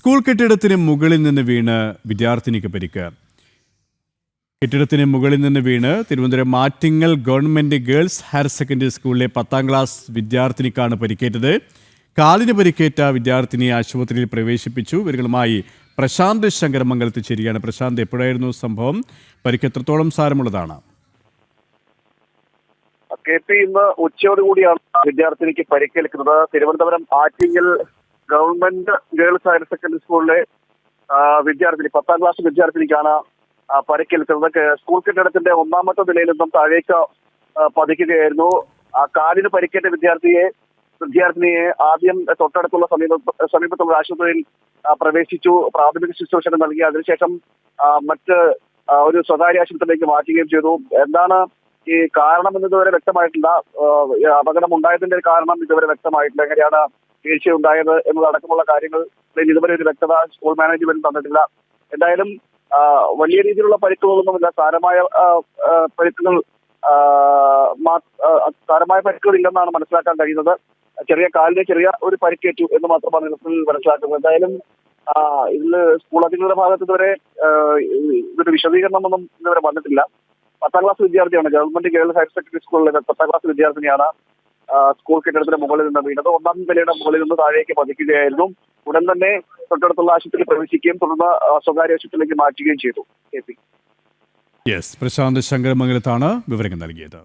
School കെട്ടിടത്തിന് മുകളിൽ നിന്ന് വീണ് വിദ്യാർത്ഥിനിക്ക് പരിക്ക്. കെട്ടിടത്തിന് മുകളിൽ നിന്ന് വീണ് Thiruvananthapuram Attingal government girls higher secondary സ്കൂളിലെ 10ാം ക്ലാസ് വിദ്യാർത്ഥിനിക്കാണ് പരിക്കേറ്റത്. കാലിന് പരിക്കേറ്റ വിദ്യാർത്ഥിനിയെ ആശുപത്രിയിൽ പ്രവേശിപ്പിച്ചു. ഇവരുമായി പ്രശാന്ത് ശങ്കരമംഗലത്ത് ചേരുകയാണ്. പ്രശാന്ത്, എപ്പോഴായിരുന്നു സംഭവം? പരിക്ക് എത്രത്തോളം സാരമുള്ളതാണ്? KP ഇന്ന് ഉച്ചയോടുകൂടിയാണ് വിദ്യാർത്ഥിനിക്ക് പരിക്കേൽക്കുന്നത്. Thiruvananthapuram Attingal government girls higher secondary സ്കൂളിലെ വിദ്യാർത്ഥിനി 10ാം ക്ലാസ് വിദ്യാർത്ഥിനിക്കാണ് പരിക്കേൽക്കുന്നത്. സ്കൂൾ കെട്ടിടത്തിന്റെ 1ാമത്തെ നിലയിൽ നിന്നും താഴേക്ക് പതിക്കുകയായിരുന്നു. കാലിന് പരിക്കേറ്റ വിദ്യാർത്ഥിനിയെ ആദ്യം തൊട്ടടുത്തുള്ള സമീപത്തുള്ള ആശുപത്രിയിൽ പ്രവേശിച്ചു, പ്രാഥമിക ശുശ്രൂഷ നൽകി. അതിനുശേഷം മറ്റ് ഒരു സ്വകാര്യ ആശുപത്രിയിലേക്ക് മാറ്റുകയും ചെയ്തു. എന്താണ് ഈ കാരണം എന്നിതുവരെ വ്യക്തമായിട്ടില്ല. അപകടം ഉണ്ടായതിന്റെ കാരണം ഇതുവരെ വ്യക്തമായിട്ടില്ല. എങ്ങനെയാണ് വീഴ്ചയുണ്ടായത് എന്നതടക്കമുള്ള കാര്യങ്ങളിൽ ഇതുവരെ ഒരു വ്യക്തത സ്കൂൾ മാനേജ്മെന്റ് തന്നിട്ടില്ല. എന്തായാലും വലിയ രീതിയിലുള്ള പരിക്കുകളൊന്നുമില്ല. സാരമായ പരിക്കുകൾ ഇല്ലെന്നാണ് മനസ്സിലാക്കാൻ കഴിയുന്നത്. കാലിന് ചെറിയ ഒരു പരിക്കേറ്റു എന്ന് മാത്രമാണ് മനസ്സിലാക്കുന്നത്. എന്തായാലും ഇതിൽ സ്കൂൾ അധികൃതരുടെ ഭാഗത്ത് ഇതുവരെ ഇതൊരു വിശദീകരണമൊന്നും ഇതുവരെ വന്നിട്ടില്ല. 10ാം ക്ലാസ് വിദ്യാർത്ഥിയാണ്. ഗവൺമെന്റ് ഗേൾസ് ഹയർ സെക്കൻഡറി സ്കൂളിലെ 10ാം ക്ലാസ് വിദ്യാർത്ഥിനിയാണ് സ്കൂൾ കെട്ടിടത്തിന്റെ മുകളിൽ നിന്ന് വീണത്. 1ാം നിലയുടെ മുകളിൽ നിന്ന് താഴേക്ക് പതിക്കുകയായിരുന്നു. ഉടൻ തന്നെ തൊട്ടടുത്തുള്ള ആശുപത്രിയിൽ പ്രവേശിക്കുകയും തുടർന്ന് സ്വകാര്യ ആശുപത്രിയിലേക്ക് മാറ്റുകയും ചെയ്തു. പ്രശാന്ത് ശങ്കരമംഗലത്താണ് വിവരങ്ങൾ നൽകിയത്.